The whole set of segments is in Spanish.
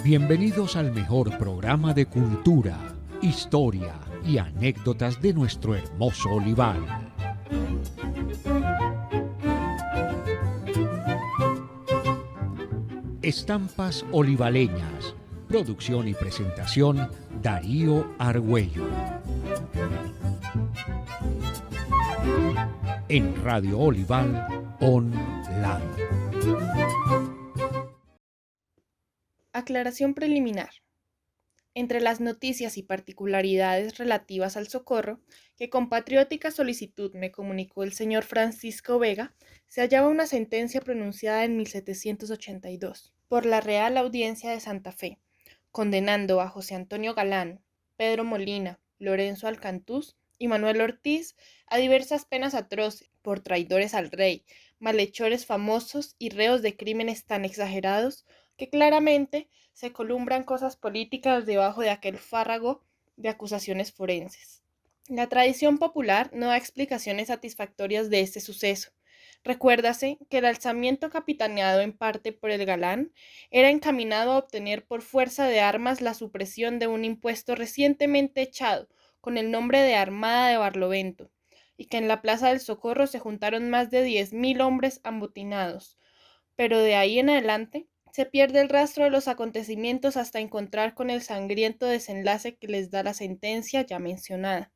Bienvenidos al mejor programa de cultura, historia y anécdotas de nuestro hermoso Olivar. Estampas olivaleñas. Producción y presentación, Darío Argüello. En Radio Olivar Online. Aclaración preliminar. Entre las noticias y particularidades relativas al socorro, que con patriótica solicitud me comunicó el señor Francisco Vega, se hallaba una sentencia pronunciada en 1782 por la Real Audiencia de Santa Fe, condenando a José Antonio Galán, Pedro Molina, Lorenzo Alcantús y Manuel Ortiz a diversas penas atroces por traidores al rey, malhechores famosos y reos de crímenes tan exagerados que claramente se columbran cosas políticas debajo de aquel fárrago de acusaciones forenses. La tradición popular no da explicaciones satisfactorias de este suceso. Recuérdase que el alzamiento, capitaneado en parte por el Galán, era encaminado a obtener por fuerza de armas la supresión de un impuesto recientemente echado con el nombre de Armada de Barlovento, y que en la Plaza del Socorro se juntaron más de 10.000 hombres amotinados, pero de ahí en adelante se pierde el rastro de los acontecimientos hasta encontrar con el sangriento desenlace que les da la sentencia ya mencionada.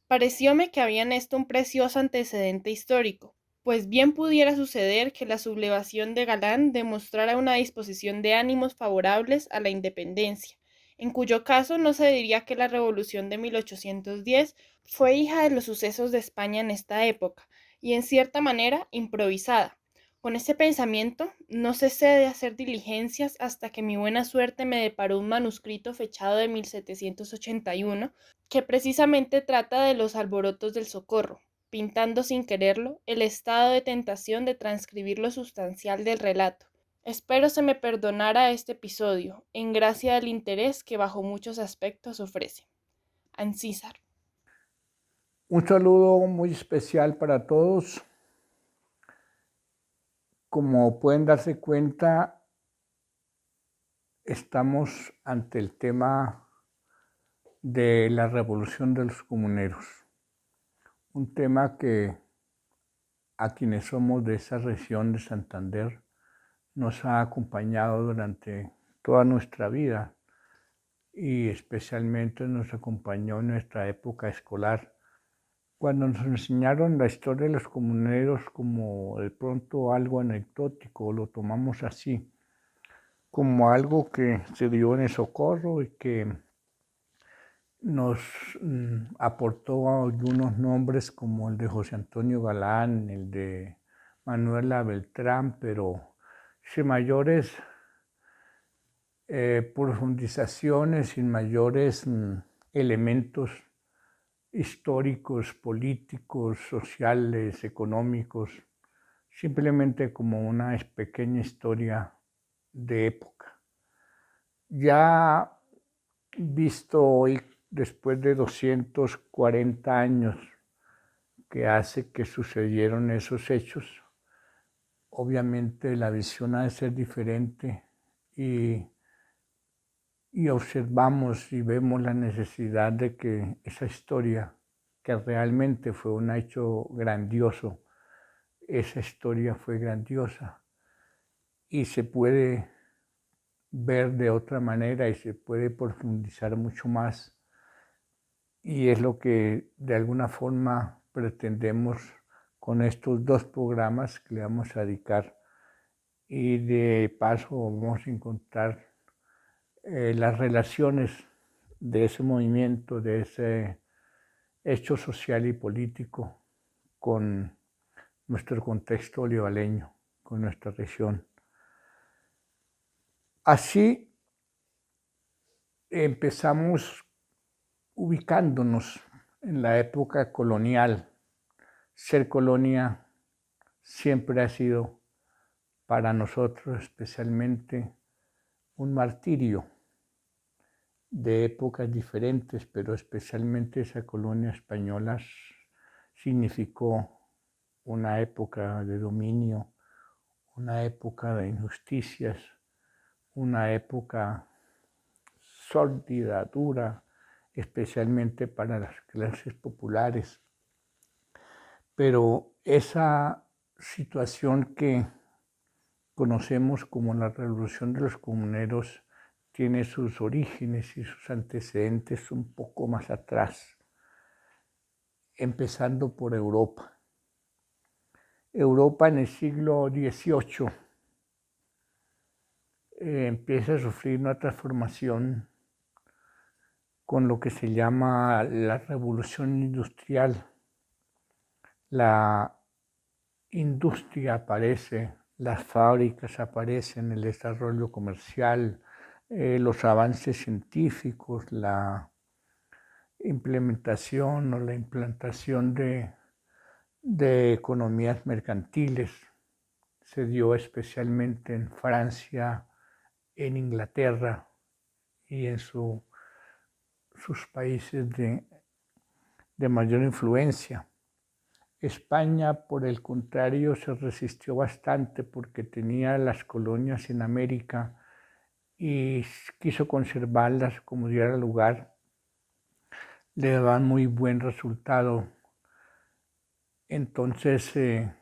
Parecióme que había en esto un precioso antecedente histórico, pues bien pudiera suceder que la sublevación de Galán demostrara una disposición de ánimos favorables a la independencia, en cuyo caso no se diría que la Revolución de 1810 fue hija de los sucesos de España en esta época, y en cierta manera improvisada. Con ese pensamiento no cesé de hacer diligencias hasta que mi buena suerte me deparó un manuscrito fechado de 1781 que precisamente trata de los alborotos del Socorro, pintando sin quererlo el estado de tentación de transcribir lo sustancial del relato. Espero se me perdonara este episodio, en gracia del interés que bajo muchos aspectos ofrece. Ancísar. Un saludo muy especial para todos. Como pueden darse cuenta, estamos ante el tema de la revolución de los comuneros, un tema que a quienes somos de esa región de Santander nos ha acompañado durante toda nuestra vida y especialmente nos acompañó en nuestra época escolar, cuando nos enseñaron la historia de los comuneros como de pronto algo anecdótico, lo tomamos así, como algo que se dio en el Socorro y que nos aportó algunos nombres como el de José Antonio Galán, el de Manuela Beltrán, pero sin mayores profundizaciones, sin mayores elementos históricos, políticos, sociales, económicos, simplemente como una pequeña historia de época. Ya visto hoy, después de 240 años que hace que sucedieron esos hechos, obviamente la visión ha de ser diferente y observamos y vemos la necesidad de que esa historia, que realmente fue un hecho grandioso, esa historia fue grandiosa y se puede ver de otra manera y se puede profundizar mucho más. Y es lo que de alguna forma pretendemos con estos dos programas que le vamos a dedicar. Y de paso vamos a encontrar las relaciones de ese movimiento, de ese hecho social y político con nuestro contexto olivaleño, con nuestra región. Así empezamos ubicándonos en la época colonial. Ser colonia siempre ha sido para nosotros especialmente un martirio de épocas diferentes, pero especialmente esa colonia española significó una época de dominio, una época de injusticias, una época sórdida, dura, especialmente para las clases populares. Pero esa situación que conocemos como la Revolución de los Comuneros tiene sus orígenes y sus antecedentes un poco más atrás, empezando por Europa. Europa en el siglo XVIII empieza a sufrir una transformación con lo que se llama la Revolución Industrial. La industria aparece, las fábricas aparecen, el desarrollo comercial, los avances científicos, la implementación o la implantación de economías mercantiles. Se dio especialmente en Francia, en Inglaterra y en sus países de mayor influencia. España, por el contrario, se resistió bastante porque tenía las colonias en América y quiso conservarlas como diera lugar. Le daban muy buen resultado. Entonces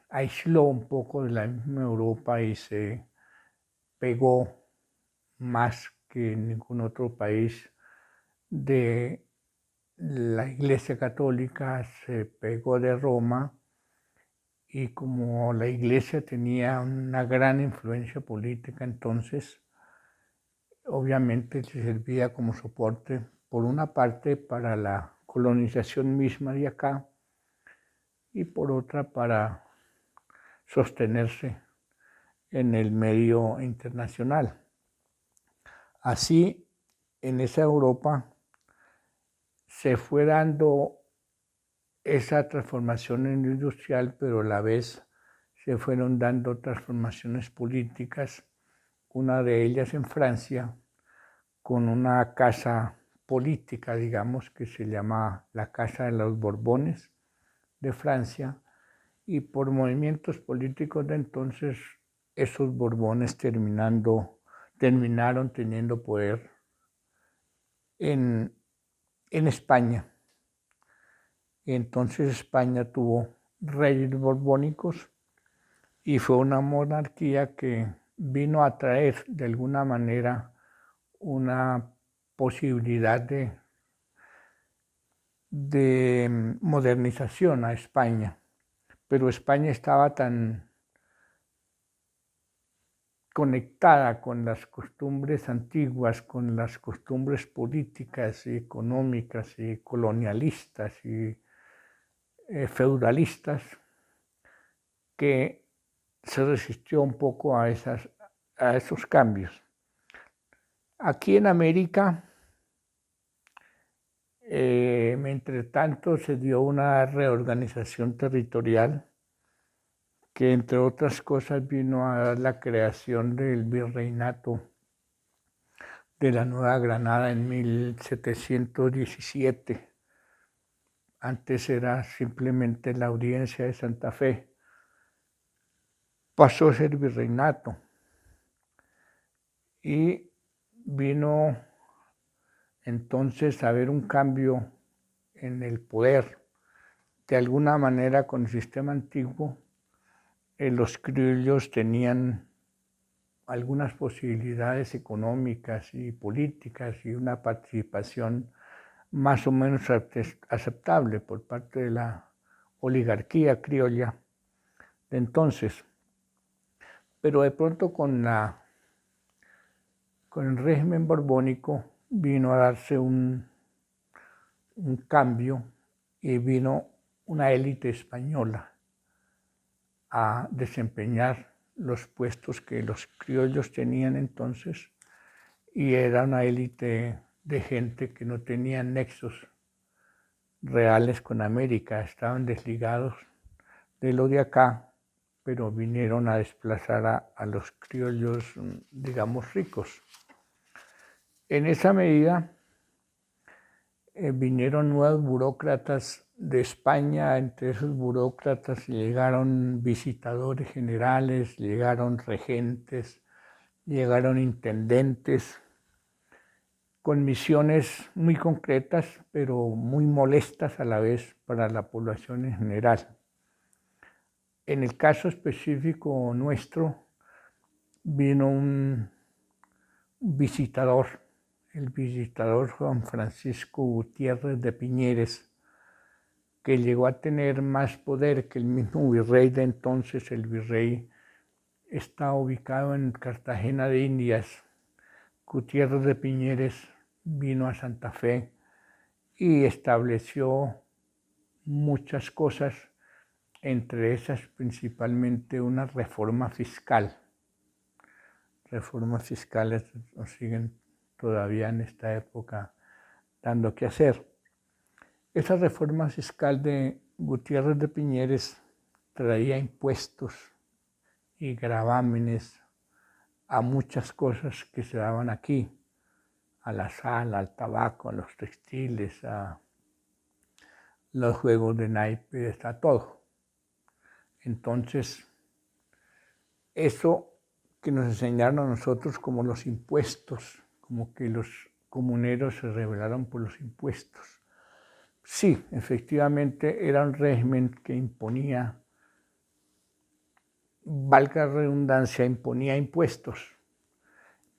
aisló un poco de la misma Europa y se pegó más que en ningún otro país de la Iglesia Católica, se pegó de Roma, y como la Iglesia tenía una gran influencia política, entonces obviamente se servía como soporte, por una parte para la colonización misma de acá y por otra para sostenerse en el medio internacional. Así, en esa Europa se fue dando esa transformación industrial, pero a la vez se fueron dando transformaciones políticas, una de ellas en Francia, con una casa política, digamos, que se llama la Casa de los Borbones de Francia, y por movimientos políticos de entonces, esos Borbones terminaron teniendo poder en España. Entonces España tuvo reyes borbónicos y fue una monarquía que vino a traer de alguna manera una posibilidad de modernización a España. Pero España estaba tan conectada con las costumbres antiguas, con las costumbres políticas y económicas y colonialistas y feudalistas, que se resistió un poco a esos cambios. Aquí en América, entre tanto, se dio una reorganización territorial que, entre otras cosas, vino a dar la creación del virreinato de la Nueva Granada en 1717. Antes era simplemente la Audiencia de Santa Fe. Pasó a ser virreinato y vino entonces a haber un cambio en el poder. De alguna manera, con el sistema antiguo, los criollos tenían algunas posibilidades económicas y políticas y una participación más o menos aceptable por parte de la oligarquía criolla de entonces. Pero de pronto con el régimen borbónico vino a darse un cambio y vino una élite española a desempeñar los puestos que los criollos tenían entonces, y era una élite de gente que no tenía nexos reales con América, estaban desligados de lo de acá, pero vinieron a desplazar a los criollos, digamos, ricos. En esa medida vinieron nuevos burócratas de España. Entre esos burócratas llegaron visitadores generales, llegaron regentes, llegaron intendentes con misiones muy concretas, pero muy molestas a la vez para la población en general. En el caso específico nuestro, vino un visitador, el visitador Juan Francisco Gutiérrez de Piñeres, que llegó a tener más poder que el mismo virrey de entonces. El virrey está ubicado en Cartagena de Indias. Gutiérrez de Piñeres vino a Santa Fe y estableció muchas cosas, entre esas principalmente una reforma fiscal. Reformas fiscales nos siguen todavía en esta época dando que hacer. Esa reforma fiscal de Gutiérrez de Piñeres traía impuestos y gravámenes a muchas cosas que se daban aquí, a la sal, al tabaco, a los textiles, a los juegos de naipes, a todo. Entonces, eso que nos enseñaron a nosotros como los impuestos, como que los comuneros se rebelaron por los impuestos. Sí, efectivamente era un régimen que imponía, valga la redundancia, imponía impuestos,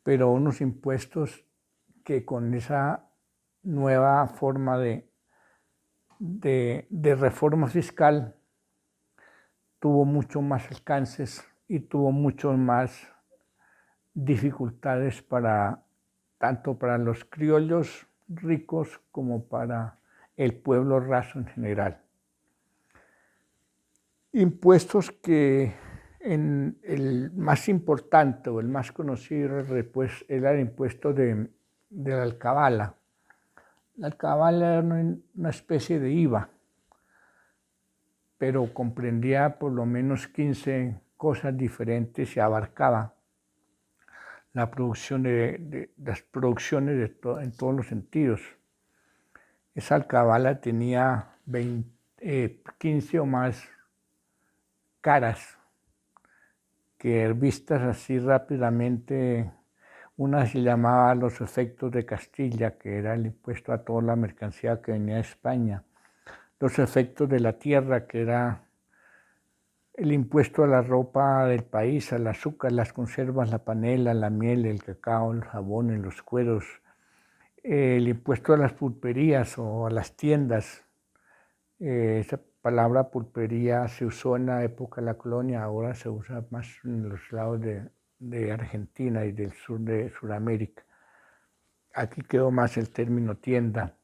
pero unos impuestos que con esa nueva forma de reforma fiscal tuvo mucho más alcances y tuvo mucho más dificultades tanto para los criollos ricos como para el pueblo raso en general. Impuestos que en el más importante o el más conocido era el impuesto de la alcabala. La alcabala era una especie de IVA, pero comprendía por lo menos 15 cosas diferentes y abarcaba la producción las producciones en todos los sentidos. Esa alcabala tenía 15 o más caras que, vistas así rápidamente, una se llamaba los efectos de Castilla, que era el impuesto a toda la mercancía que venía de España; los efectos de la tierra, que era el impuesto a la ropa del país, al azúcar, las conservas, la panela, la miel, el cacao, el jabón, los cueros; el impuesto a las pulperías o a las tiendas. Esa palabra pulpería se usó en la época de la colonia, ahora se usa más en los lados de Argentina y del sur de Sudamérica. Aquí quedó más el término tienda.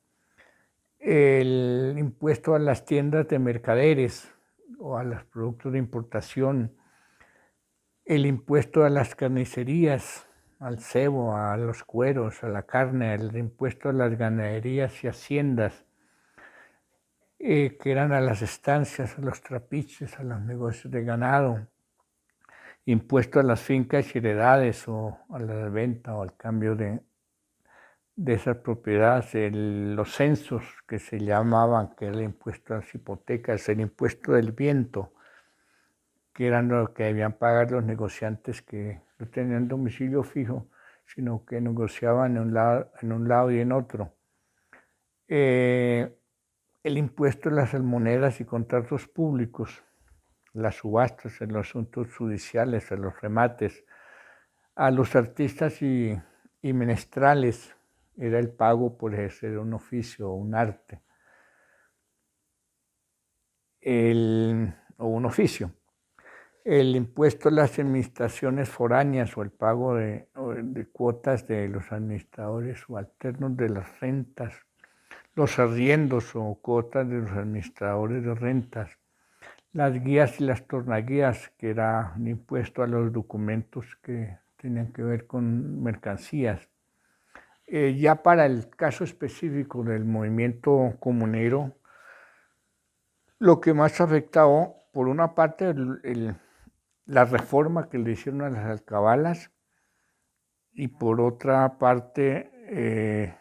El impuesto a las tiendas de mercaderes o a los productos de importación, el impuesto a las carnicerías, al cebo, a los cueros, a la carne, el impuesto a las ganaderías y haciendas, que eran a las estancias, a los trapiches, a los negocios de ganado; impuesto a las fincas y heredades o a la venta o al cambio de esas propiedades; los censos que se llamaban, que era el impuesto a las hipotecas; el impuesto del viento, que eran lo que debían pagar los negociantes que no tenían domicilio fijo, sino que negociaban en un lado y en otro; el impuesto a las almonedas y contratos públicos, las subastas, en los asuntos judiciales, a los remates; a los artistas y menestrales era el pago por ejercer un oficio o un arte o un oficio; el impuesto a las administraciones foráneas o el pago de cuotas de los administradores subalternos de las rentas; los arriendos o cuotas de los administradores de rentas; las guías y las tornaguías, que era un impuesto a los documentos que tenían que ver con mercancías. Ya para el caso específico del movimiento comunero, lo que más afectaba, por una parte, la reforma que le hicieron a las alcabalas, y por otra parte,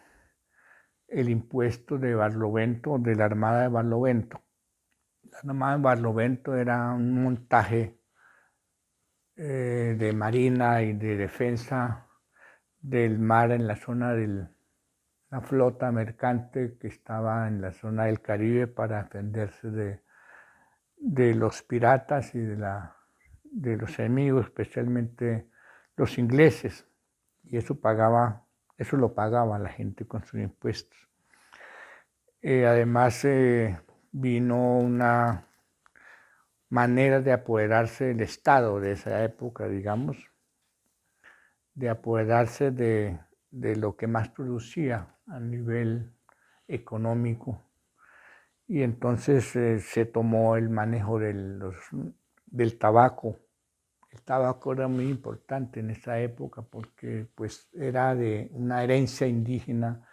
el impuesto de Barlovento, de la Armada de Barlovento. La Armada de Barlovento era un montaje de marina y de defensa del mar en la zona de la flota mercante que estaba en la zona del Caribe para defenderse de los piratas y de los enemigos, especialmente los ingleses, y eso lo pagaba la gente con sus impuestos. Además vino una manera de apoderarse del Estado de esa época, digamos, de apoderarse de lo que más producía a nivel económico. Y entonces se tomó el manejo del tabaco. El tabaco era muy importante en esa época porque pues, era de una herencia indígena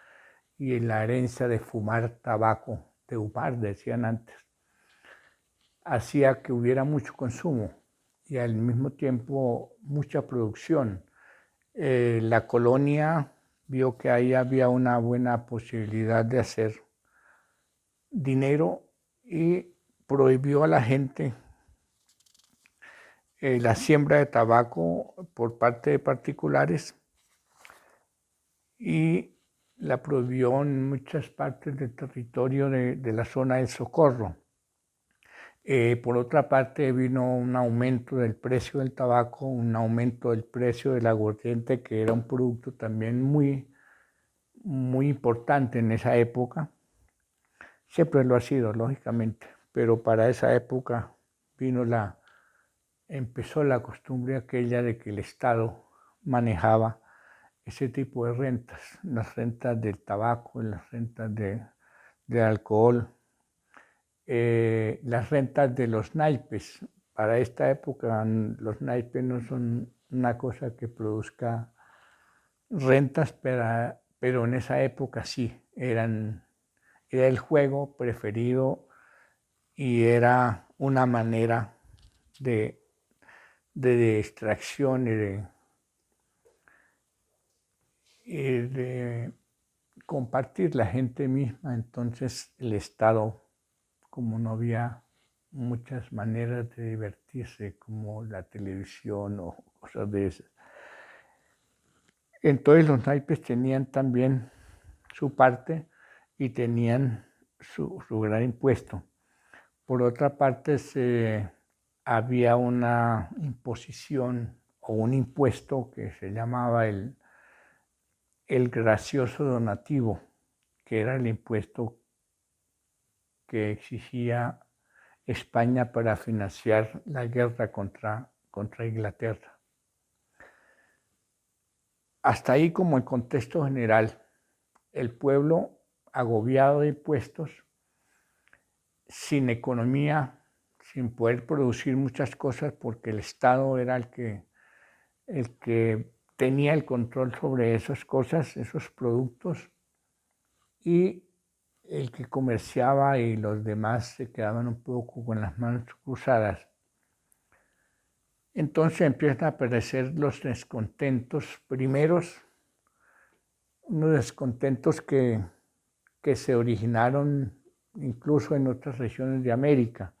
y la herencia de fumar tabaco, de fumar, decían antes, hacía que hubiera mucho consumo y al mismo tiempo mucha producción. La colonia vio que ahí había una buena posibilidad de hacer dinero y prohibió a la gente la siembra de tabaco por parte de particulares y la prohibió en muchas partes del territorio de la zona del Socorro. Por otra parte vino un aumento del precio del tabaco, un aumento del precio del aguardiente, que era un producto también muy, muy importante en esa época. Siempre lo ha sido, lógicamente, pero para esa época empezó la costumbre aquella de que el Estado manejaba ese tipo de rentas, las rentas del tabaco, las rentas del alcohol, las rentas de los naipes. Para esta época los naipes no son una cosa que produzca rentas, pero en esa época sí, era el juego preferido y era una manera de distracción y de compartir la gente misma. Entonces el Estado, como no había muchas maneras de divertirse como la televisión o cosas de esas, entonces los naipes tenían también su parte y tenían su gran impuesto. Por otra parte, había una imposición o un impuesto que se llamaba el gracioso donativo, que era el impuesto que exigía España para financiar la guerra contra Inglaterra. Hasta ahí como el contexto general. El pueblo agobiado de impuestos, sin economía, sin poder producir muchas cosas porque el Estado era el que tenía el control sobre esas cosas, esos productos, y el que comerciaba y los demás se quedaban un poco con las manos cruzadas. Entonces empiezan a aparecer los descontentos primeros, unos descontentos que se originaron incluso en otras regiones de América,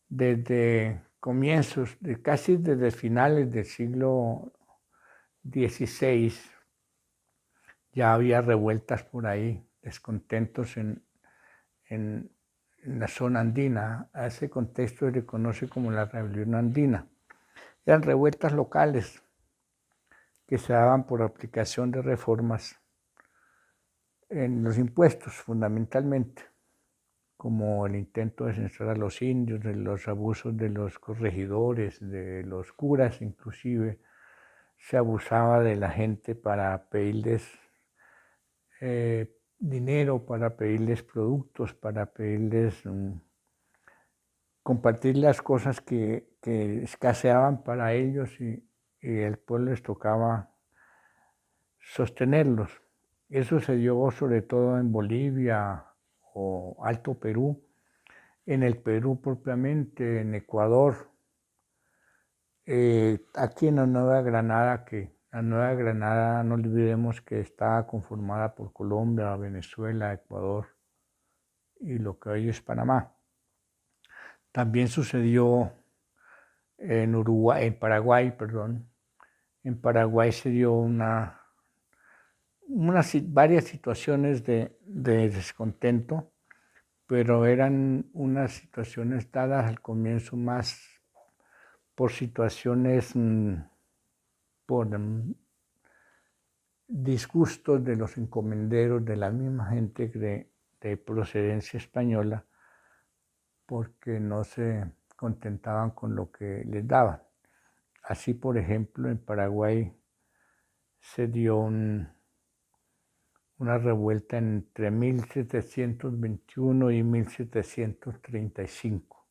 desde comienzos, casi desde finales del siglo XVI, ya había revueltas por ahí, descontentos en la zona andina. A ese contexto se le conoce como la rebelión andina. Eran revueltas locales que se daban por aplicación de reformas en los impuestos, fundamentalmente, como el intento de censurar a los indios, de los abusos de los corregidores, de los curas inclusive. Se abusaba de la gente para pedirles dinero, para pedirles productos, para pedirles compartir las cosas que escaseaban para ellos y el pueblo les tocaba sostenerlos. Eso se dio sobre todo en Bolivia o Alto Perú, en el Perú propiamente, en Ecuador, aquí en la Nueva Granada, no olvidemos que está conformada por Colombia, Venezuela, Ecuador y lo que hoy es Panamá. También sucedió en Uruguay, en Paraguay, perdón. En Paraguay se dio varias situaciones de descontento, pero eran unas situaciones dadas al comienzo más por situaciones, por disgustos de los encomenderos, de la misma gente de procedencia española, porque no se contentaban con lo que les daban. Así, por ejemplo, en Paraguay se dio una revuelta entre 1721 y 1735.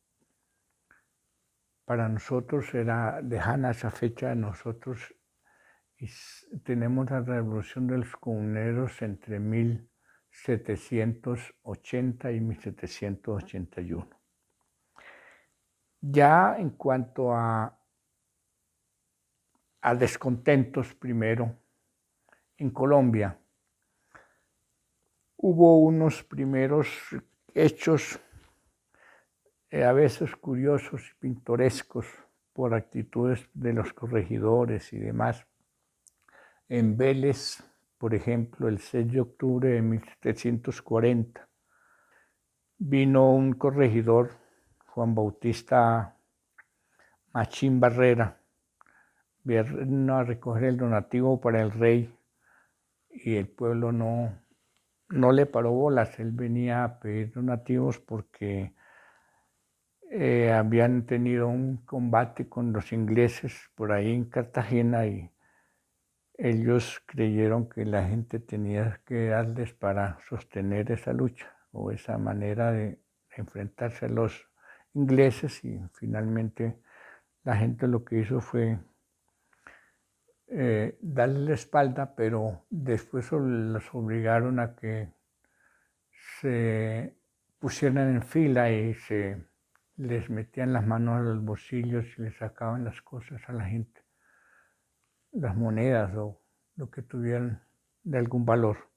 Para nosotros era lejana esa fecha, nosotros tenemos la revolución de los comuneros entre 1780 y 1781. Ya en cuanto a descontentos, primero, en Colombia hubo unos primeros hechos a veces curiosos y pintorescos por actitudes de los corregidores y demás. En Vélez, por ejemplo, el 6 de octubre de 1740, vino un corregidor, Juan Bautista Machín Barrera, vino a recoger el donativo para el rey y el pueblo no le paró bolas. Él venía a pedir donativos porque habían tenido un combate con los ingleses por ahí en Cartagena y ellos creyeron que la gente tenía que darles para sostener esa lucha o esa manera de enfrentarse a los ingleses, y finalmente la gente lo que hizo fue darle la espalda, pero después los obligaron a que se pusieran en fila y les metían las manos a los bolsillos y les sacaban las cosas a la gente, las monedas o lo que tuvieran de algún valor.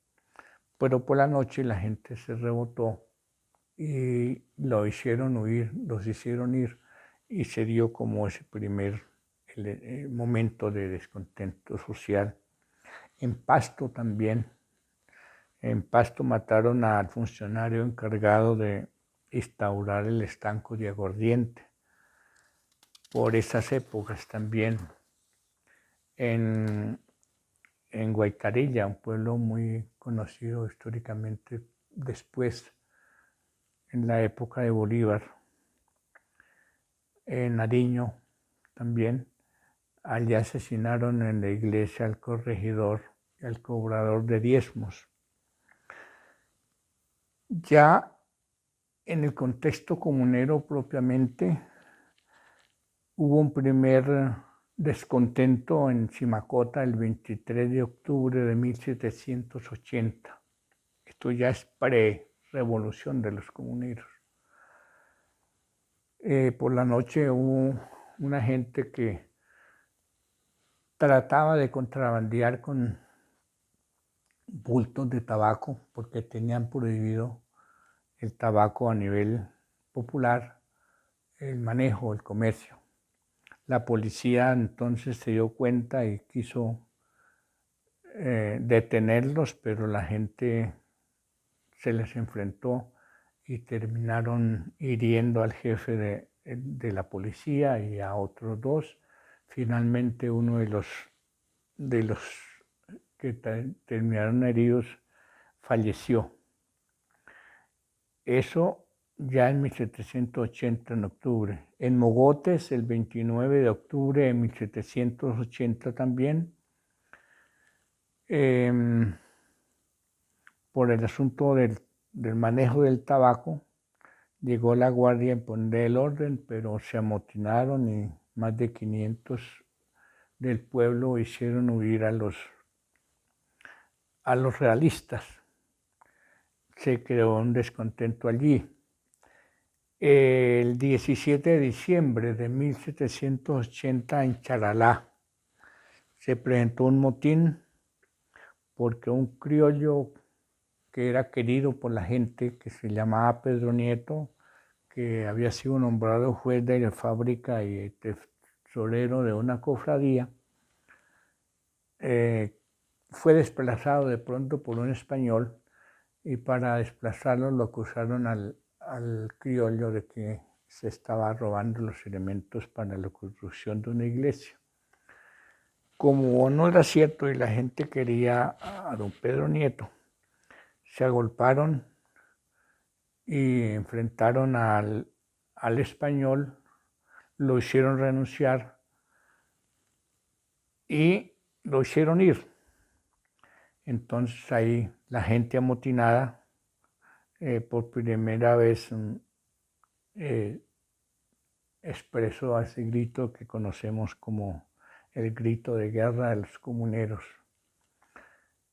Pero por la noche la gente se rebotó y los hicieron ir, y se dio como ese primer momento de descontento social. En Pasto también. En Pasto mataron al funcionario encargado de instaurar el estanco de aguardiente. Por esas épocas también. En Guaycarilla, un pueblo muy conocido históricamente después, en la época de Bolívar. En Nariño también. Allí asesinaron en la iglesia al corregidor y al cobrador de diezmos. Ya en el contexto comunero propiamente, hubo un primer descontento en Chimacota el 23 de octubre de 1780. Esto ya es pre-revolución de los comuneros. Por la noche hubo una gente que trataba de contrabandear con bultos de tabaco porque tenían prohibido el tabaco a nivel popular, el manejo, el comercio. La policía entonces se dio cuenta y quiso detenerlos, pero la gente se les enfrentó y terminaron hiriendo al jefe de la policía y a otros dos. Finalmente uno de los que terminaron heridos falleció. Eso ya en 1780, en octubre. En Mogotes, el 29 de octubre de 1780 también, por el asunto del manejo del tabaco, llegó la guardia a imponer el orden, pero se amotinaron y más de 500 del pueblo hicieron huir a los realistas. Se creó un descontento allí. El 17 de diciembre de 1780 en Charalá se presentó un motín porque un criollo que era querido por la gente, que se llamaba Pedro Nieto, que había sido nombrado juez de la fábrica y tesorero de una cofradía, fue desplazado de pronto por un español y para desplazarlo lo acusaron al criollo de que se estaba robando los elementos para la construcción de una iglesia. Como no era cierto y la gente quería a don Pedro Nieto, se agolparon y enfrentaron al español, lo hicieron renunciar y lo hicieron ir. Entonces ahí la gente amotinada por primera vez expresó ese grito que conocemos como el grito de guerra de los comuneros,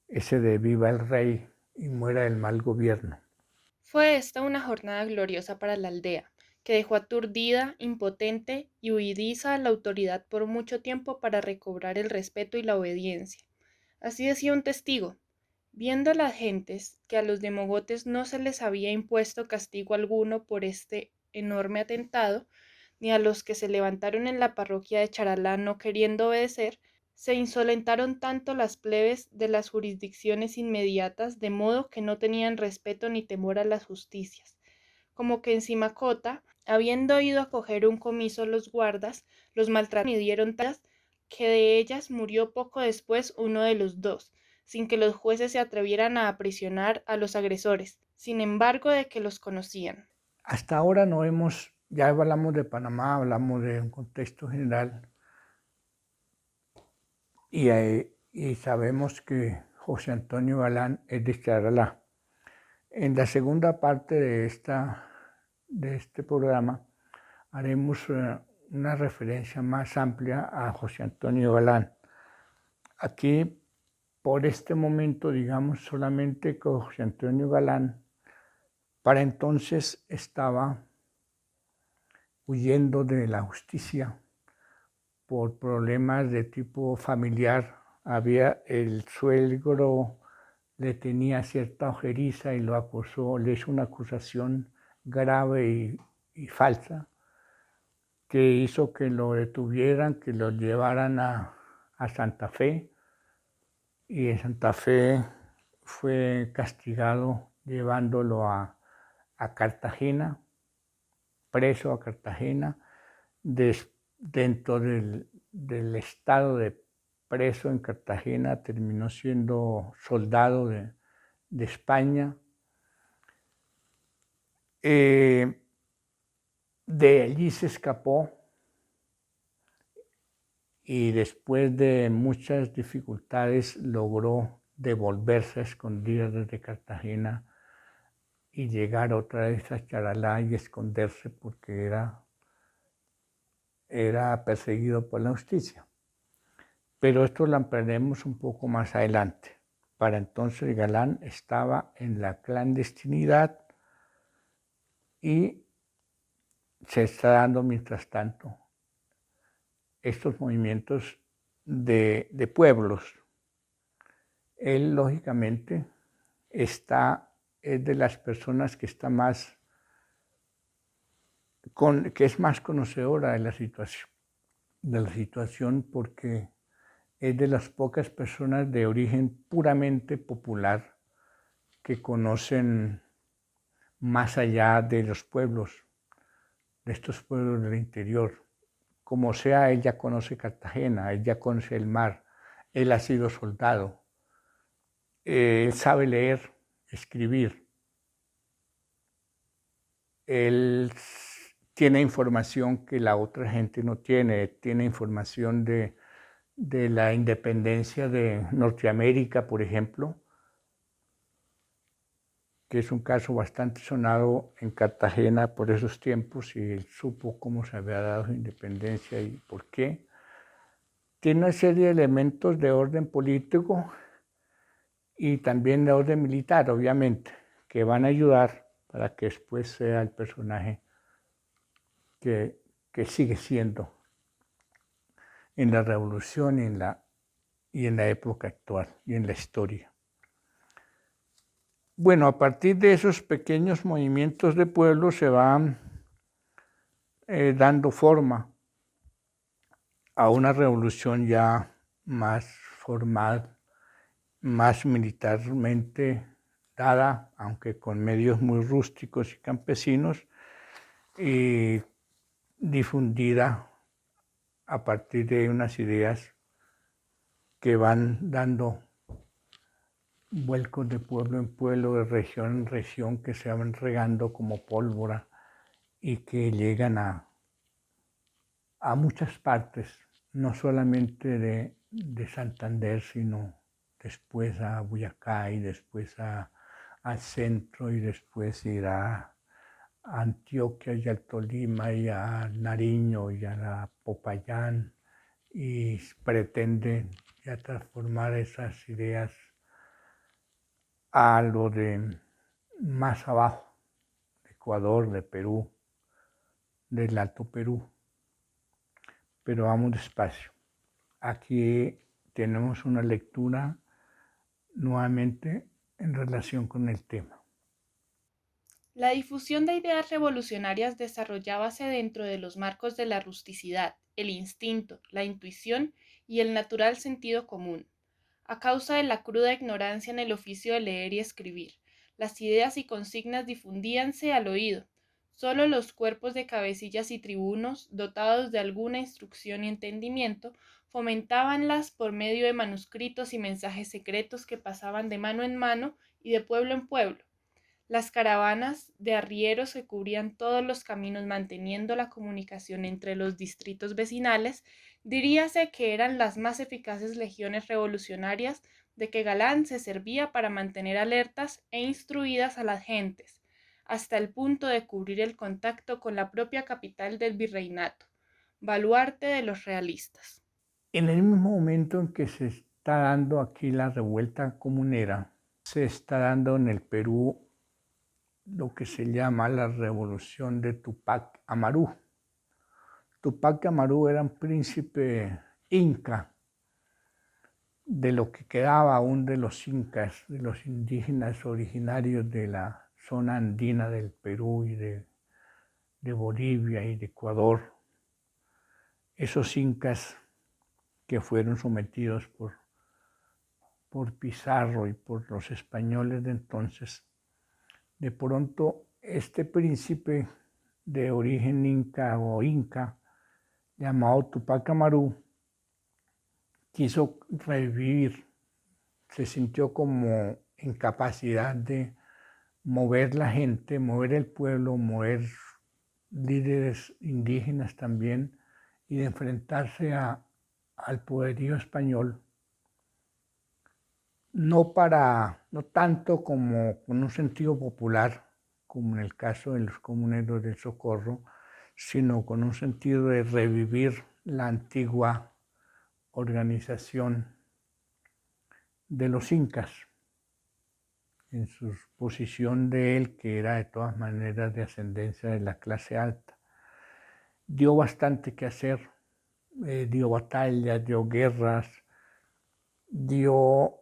ese de viva el rey y muera el mal gobierno. Fue esta una jornada gloriosa para la aldea, que dejó aturdida, impotente y huidiza a la autoridad por mucho tiempo para recobrar el respeto y la obediencia. Así decía un testigo: viendo las gentes que a los de Mogotes no se les había impuesto castigo alguno por este enorme atentado, ni a los que se levantaron en la parroquia de Charalá no queriendo obedecer, se insolentaron tanto las plebes de las jurisdicciones inmediatas, de modo que no tenían respeto ni temor a las justicias, como que en Simacota, habiendo ido a coger un comiso los guardas, los maltrataron y dieron tallas, que de ellas murió poco después uno de los dos, sin que los jueces se atrevieran a aprisionar a los agresores, sin embargo de que los conocían. Hasta ahora ya hablamos de Panamá, hablamos de un contexto general, y sabemos que José Antonio Galán es de Charalá. En la segunda parte de este programa haremos una referencia más amplia a José Antonio Galán. Aquí, por este momento, digamos solamente que José Antonio Galán para entonces estaba huyendo de la justicia por problemas de tipo familiar. El suegro le tenía cierta ojeriza y lo acusó, le hizo una acusación grave y falsa que hizo que lo detuvieran, que lo llevaran a Santa Fe, y en Santa Fe fue castigado llevándolo a Cartagena, preso a Cartagena. Dentro del estado de preso en Cartagena terminó siendo soldado de España. De allí se escapó y después de muchas dificultades logró devolverse a escondidas desde Cartagena y llegar otra vez a Charalá y esconderse porque era perseguido por la justicia. Pero esto lo ampliaremos un poco más adelante. Para entonces Galán estaba en la clandestinidad y se está dando mientras tanto estos movimientos de pueblos. Él lógicamente es de las personas que está que es más conocedora de la situación porque es de las pocas personas de origen puramente popular que conocen más allá de los pueblos, de estos pueblos del interior. Como sea, él ya conoce Cartagena, él ya conoce el mar, él ha sido soldado, él sabe leer, escribir, él tiene información que la otra gente no tiene, tiene información de la independencia de Norteamérica, por ejemplo, que es un caso bastante sonado en Cartagena por esos tiempos, y él supo cómo se había dado su independencia y por qué. Tiene una serie de elementos de orden político y también de orden militar, obviamente, que van a ayudar para que después sea el personaje que sigue siendo en la revolución y en la época actual y en la historia. Bueno, a partir de esos pequeños movimientos de pueblo se va dando forma a una revolución ya más formal, más militarmente dada, aunque con medios muy rústicos y campesinos, y difundida a partir de unas ideas que van dando vuelcos de pueblo en pueblo, de región en región, que se van regando como pólvora y que llegan a muchas partes, no solamente de Santander, sino después a Boyacá y después al centro y después irá a Antioquia y al Tolima y a Nariño y a la Popayán, y pretenden ya transformar esas ideas a lo de más abajo, de Ecuador, de Perú, del Alto Perú. Pero vamos despacio. Aquí tenemos una lectura nuevamente en relación con el tema. La difusión de ideas revolucionarias desarrollábase dentro de los marcos de la rusticidad, el instinto, la intuición y el natural sentido común. A causa de la cruda ignorancia en el oficio de leer y escribir, las ideas y consignas difundíanse al oído. Solo los cuerpos de cabecillas y tribunos, dotados de alguna instrucción y entendimiento, fomentabanlas por medio de manuscritos y mensajes secretos que pasaban de mano en mano y de pueblo en pueblo. Las caravanas de arrieros que cubrían todos los caminos manteniendo la comunicación entre los distritos vecinales, diríase que eran las más eficaces legiones revolucionarias de que Galán se servía para mantener alertas e instruidas a las gentes, hasta el punto de cubrir el contacto con la propia capital del virreinato, baluarte de los realistas. En el mismo momento en que se está dando aquí la revuelta comunera, se está dando en el Perú lo que se llama la revolución de Tupac Amaru. Tupac Amaru era un príncipe inca, de lo que quedaba aún de los incas, de los indígenas originarios de la zona andina del Perú y de Bolivia y de Ecuador. Esos incas que fueron sometidos por Pizarro y por los españoles de entonces. De pronto, este príncipe de origen inca o inca, llamado Tupac Amaru, quiso revivir, se sintió como en capacidad de mover la gente, mover el pueblo, mover líderes indígenas también, y de enfrentarse al poderío español, no tanto como con un sentido popular, como en el caso de los comuneros del Socorro, sino con un sentido de revivir la antigua organización de los incas, en su posición de él, que era de todas maneras de ascendencia de la clase alta. Dio bastante que hacer, dio batallas, dio guerras, dio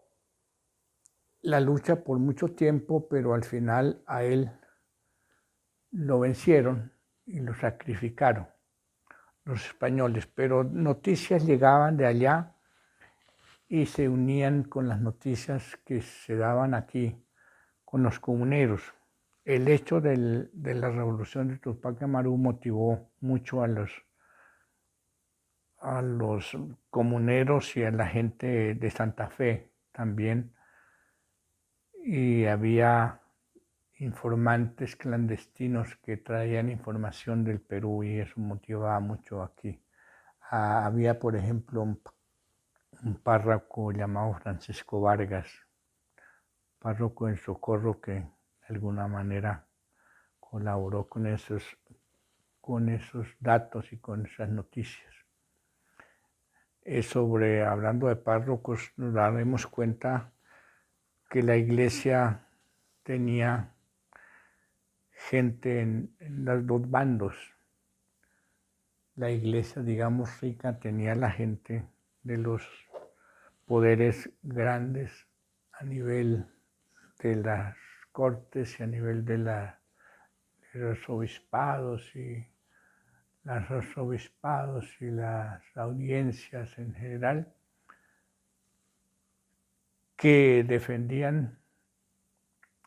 la lucha por mucho tiempo, pero al final a él lo vencieron y lo sacrificaron los españoles, pero noticias llegaban de allá y se unían con las noticias que se daban aquí con los comuneros. El hecho de la revolución de Tupac Amaru motivó mucho a los comuneros y a la gente de Santa Fe también, y había informantes clandestinos que traían información del Perú y eso motivaba mucho aquí. Había, por ejemplo, un párroco llamado Francisco Vargas, párroco en Socorro, que de alguna manera colaboró con esos datos y con esas noticias. Hablando de párrocos, nos daremos cuenta que la iglesia tenía gente en los dos bandos. La iglesia, digamos, rica tenía la gente de los poderes grandes a nivel de las cortes y a nivel de los obispados y los arzobispados y las audiencias en general, que defendían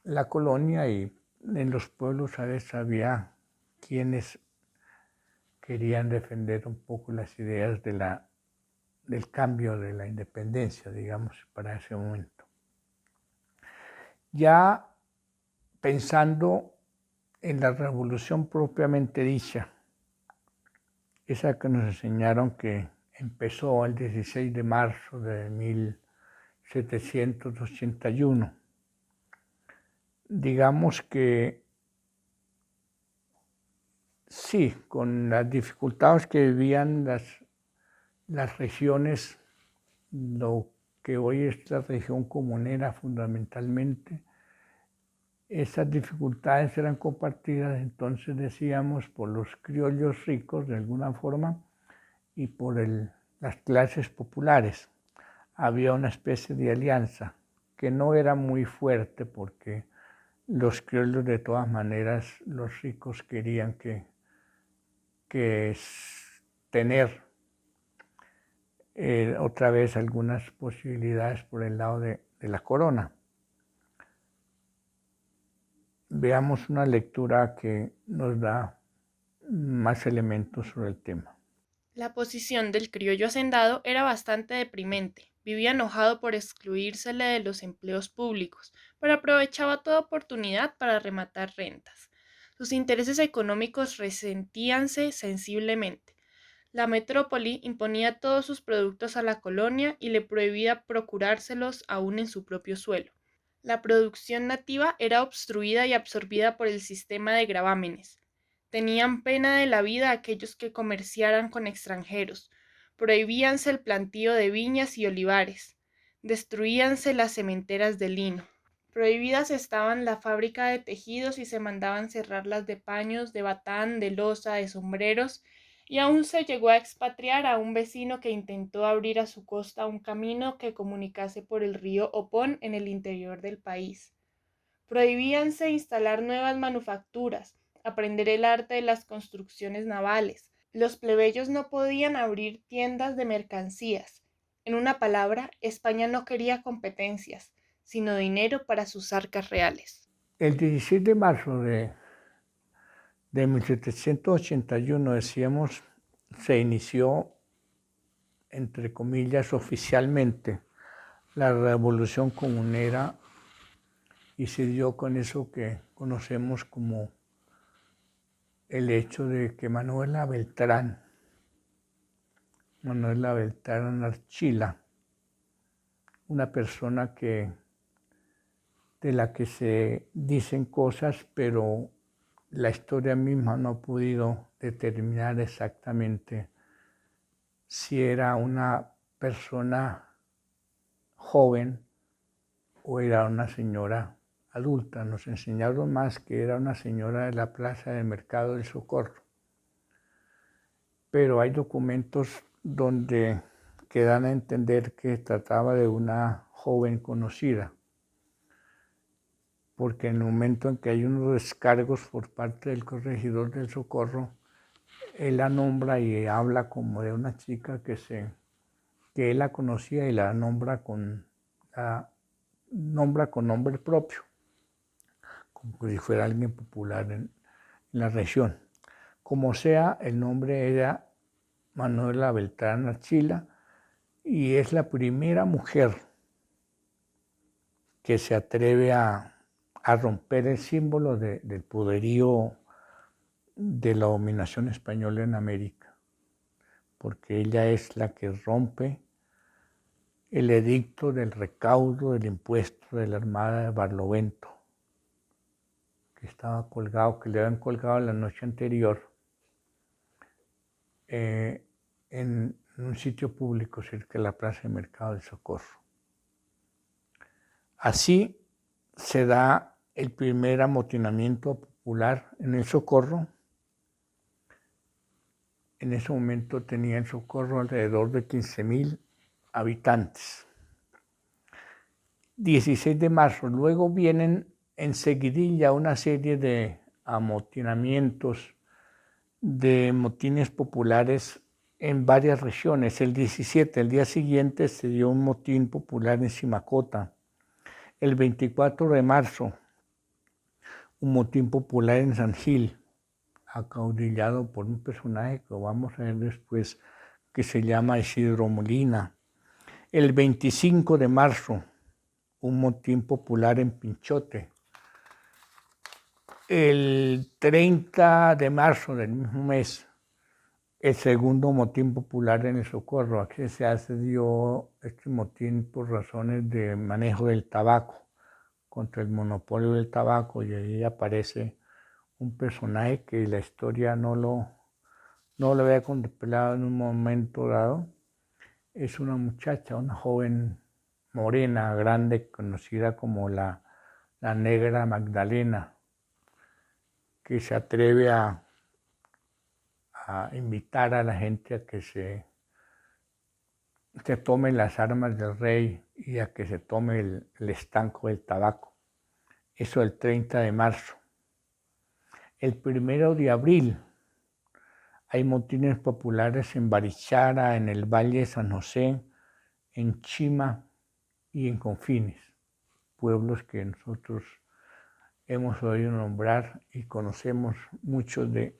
la colonia, y en los pueblos a veces había quienes querían defender un poco las ideas del cambio de la independencia, digamos, para ese momento. Ya pensando en la revolución propiamente dicha, esa que nos enseñaron que empezó el 16 de marzo de 1781, digamos que sí, con las dificultades que vivían las regiones, lo que hoy es la región comunera fundamentalmente, esas dificultades eran compartidas, entonces decíamos, por los criollos ricos de alguna forma y por las clases populares. Había una especie de alianza que no era muy fuerte, porque los criollos, de todas maneras, los ricos querían que tener otra vez algunas posibilidades por el lado de la corona. Veamos una lectura que nos da más elementos sobre el tema. La posición del criollo hacendado era bastante deprimente. Vivía enojado por excluírsele de los empleos públicos, pero aprovechaba toda oportunidad para rematar rentas. Sus intereses económicos resentíanse sensiblemente. La metrópoli imponía todos sus productos a la colonia y le prohibía procurárselos aún en su propio suelo. La producción nativa era obstruida y absorbida por el sistema de gravámenes. Tenían pena de la vida aquellos que comerciaran con extranjeros. Prohibíanse el plantío de viñas y olivares. Destruíanse las sementeras de lino. Prohibidas estaban la fábrica de tejidos y se mandaban cerrar las de paños, de batán, de loza, de sombreros, y aún se llegó a expatriar a un vecino que intentó abrir a su costa un camino que comunicase por el río Opón en el interior del país. Prohibíanse instalar nuevas manufacturas, aprender el arte de las construcciones navales. Los plebeyos no podían abrir tiendas de mercancías. En una palabra, España no quería competencias, sino dinero para sus arcas reales. El 16 de marzo de 1781, decíamos, se inició, entre comillas, oficialmente la revolución comunera, y se dio con eso que conocemos como el hecho de que Manuela Beltrán Archila, una persona de la que se dicen cosas, pero la historia misma no ha podido determinar exactamente si era una persona joven o era una señora adulta. Nos enseñaron más que era una señora de la plaza de Mercado del Socorro, pero hay documentos donde dan a entender que trataba de una joven conocida, porque en el momento en que hay unos descargos por parte del corregidor del Socorro, él la nombra y habla como de una chica que él la conocía, y la nombra con nombre propio, como si fuera alguien popular en la región. Como sea, el nombre era Manuela Beltrán Archila, y es la primera mujer que se atreve a romper el símbolo del poderío de la dominación española en América, porque ella es la que rompe el edicto del recaudo del impuesto de la Armada de Barlovento, que estaba colgado, que le habían colgado la noche anterior en un sitio público cerca de la Plaza de Mercado del Socorro. Así se da el primer amotinamiento popular en el Socorro. En ese momento tenía el Socorro alrededor de 15,000 habitantes. 16 de marzo, luego vienen enseguidilla una serie de amotinamientos de motines populares en varias regiones. El 17, el día siguiente, se dio un motín popular en Simacota. El 24 de marzo, un motín popular en San Gil, acaudillado por un personaje que vamos a ver después, que se llama Isidro Molina. El 25 de marzo, un motín popular en Pinchote. El 30 de marzo del mismo mes, el segundo motín popular en El Socorro. Aquí se dio este motín por razones de manejo del tabaco, contra el monopolio del tabaco, y ahí aparece un personaje que la historia no lo había contemplado en un momento dado. Es una muchacha, una joven morena, grande, conocida como la Negra Magdalena, que se atreve a invitar a la gente a que se tome las armas del rey y a que se tome el estanco del tabaco. Eso el 30 de marzo. El 1 de abril hay motines populares en Barichara, en el Valle de San José, en Chima y en Confines, pueblos que nosotros hemos oído nombrar y conocemos muchos de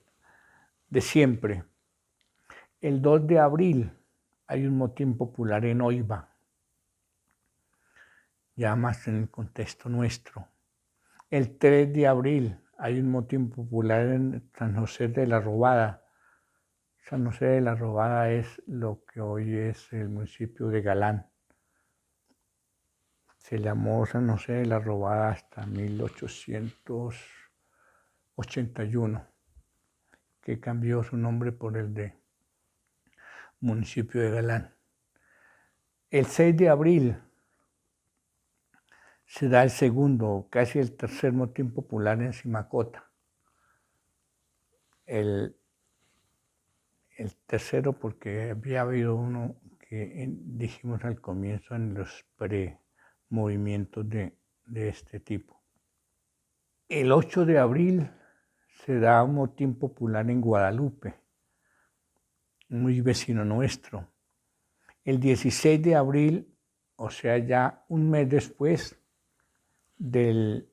siempre. El 2 de abril hay un motín popular en Oiva, ya más en el contexto nuestro. El 3 de abril hay un motín popular en San José de la Robada. San José de la Robada es lo que hoy es el municipio de Galán. Se llamó San José de la Robada hasta 1881, que cambió su nombre por el de municipio de Galán. El 6 de abril se da el segundo, casi el tercer motín popular en Simacota. El tercero porque había habido uno que dijimos al comienzo en los movimientos de este tipo. El 8 de abril se da un motín popular en Guadalupe, muy vecino nuestro. El 16 de abril, o sea, ya un mes después del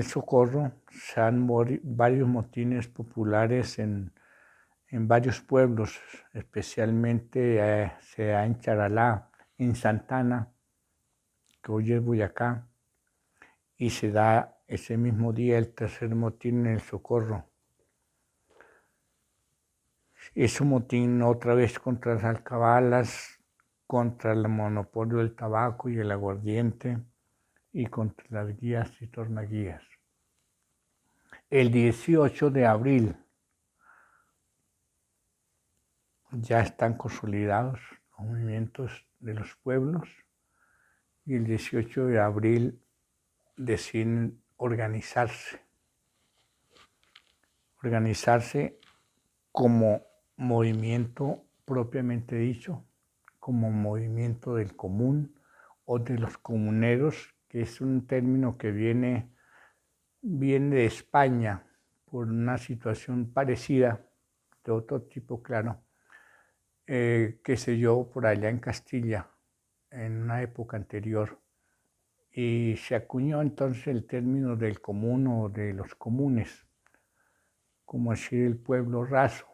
Socorro, se dan varios motines populares en varios pueblos, especialmente se da en Charalá, en Santana, que hoy es Boyacá, y se da ese mismo día el tercer motín en El Socorro. Es un motín otra vez contra las alcabalas, contra el monopolio del tabaco y el aguardiente, y contra las guías y tornaguías. El 18 de abril ya están consolidados los movimientos de los pueblos, y el 18 de abril deciden organizarse como movimiento propiamente dicho, como movimiento del común o de los comuneros, que es un término que viene de España por una situación parecida, de otro tipo, claro, que se dio por allá en Castilla en una época anterior, y se acuñó entonces el término del común o de los comunes, como decir el pueblo raso,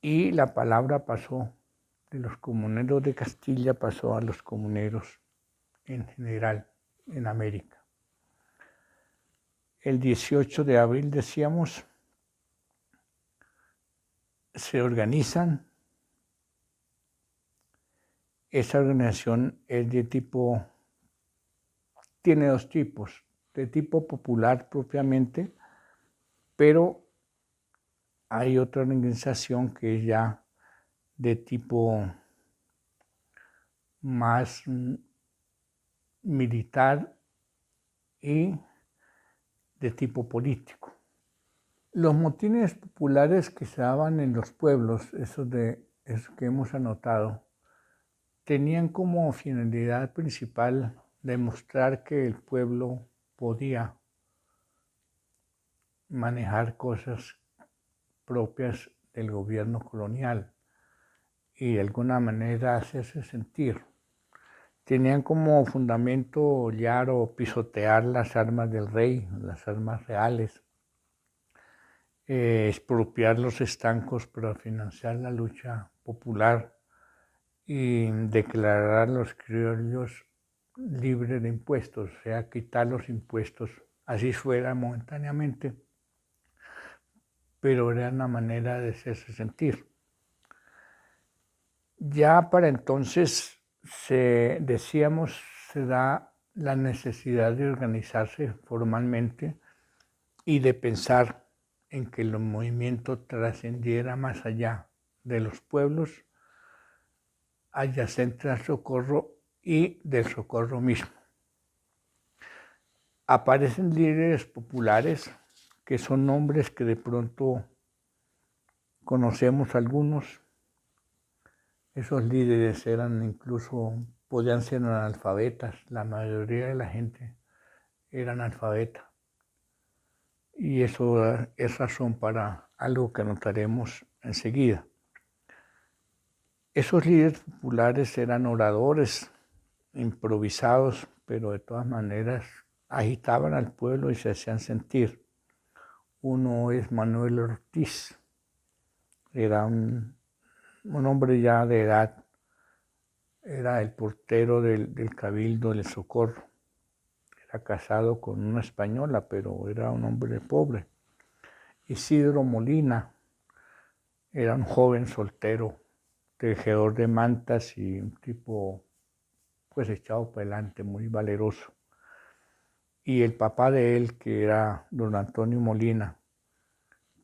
y la palabra pasó de los comuneros de Castilla, pasó a los comuneros en general en América. El 18 de abril, decíamos, se organizan. Esa organización es de tipo, tiene dos tipos, de tipo popular propiamente, pero hay otra organización que es ya de tipo más militar y de tipo político. Los motines populares que se daban en los pueblos, esos que hemos anotado, tenían como finalidad principal demostrar que el pueblo podía manejar cosas propias del gobierno colonial y de alguna manera hacerse sentir. Tenían como fundamento hollar o pisotear las armas del rey, las armas reales, expropiar los estancos para financiar la lucha popular y declarar a los criollos libres de impuestos, o sea, quitar los impuestos, así fuera momentáneamente, pero era una manera de hacerse sentir. Ya para entonces, decíamos, se da la necesidad de organizarse formalmente y de pensar en que el movimiento trascendiera más allá de los pueblos adyacentes al Socorro y del Socorro mismo. Aparecen líderes populares que son nombres que de pronto conocemos algunos. Esos líderes podían ser analfabetas, la mayoría de la gente era analfabeta. Y eso es razón para algo que anotaremos enseguida. Esos líderes populares eran oradores improvisados, pero de todas maneras agitaban al pueblo y se hacían sentir. Uno es Manuel Ortiz, era un hombre ya de edad, era el portero del Cabildo del Socorro. Era casado con una española, pero era un hombre pobre. Isidro Molina era un joven soltero, tejedor de mantas y un tipo pues echado para adelante, muy valeroso. Y el papá de él, que era don Antonio Molina,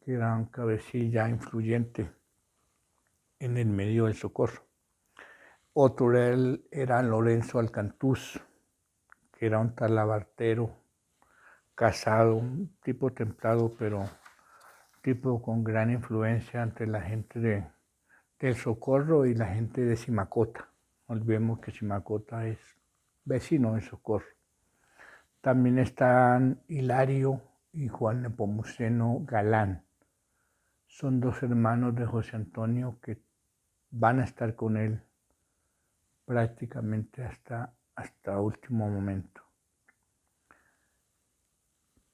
que era un cabecilla influyente en el medio del Socorro. Otro era Lorenzo Alcantús, que era un talabartero, casado, un tipo templado, pero tipo con gran influencia entre la gente del Socorro y la gente de Simacota. No olvidemos que Simacota es vecino de Socorro. También están Hilario y Juan Nepomuceno Galán. Son dos hermanos de José Antonio que van a estar con él prácticamente hasta último momento.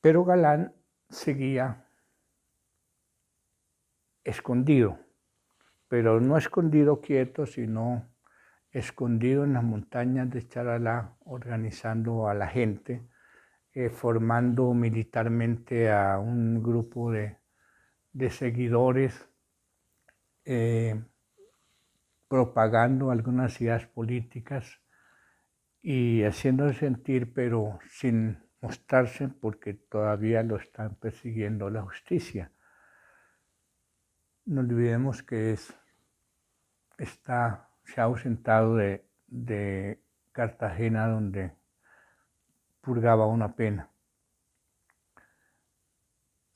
Pero Galán seguía escondido, pero no escondido quieto, sino escondido en las montañas de Charalá, organizando a la gente, formando militarmente a un grupo de seguidores, propagando algunas ideas políticas y haciéndose sentir, pero sin mostrarse porque todavía lo están persiguiendo la justicia. No olvidemos que se ha ausentado de Cartagena, donde purgaba una pena.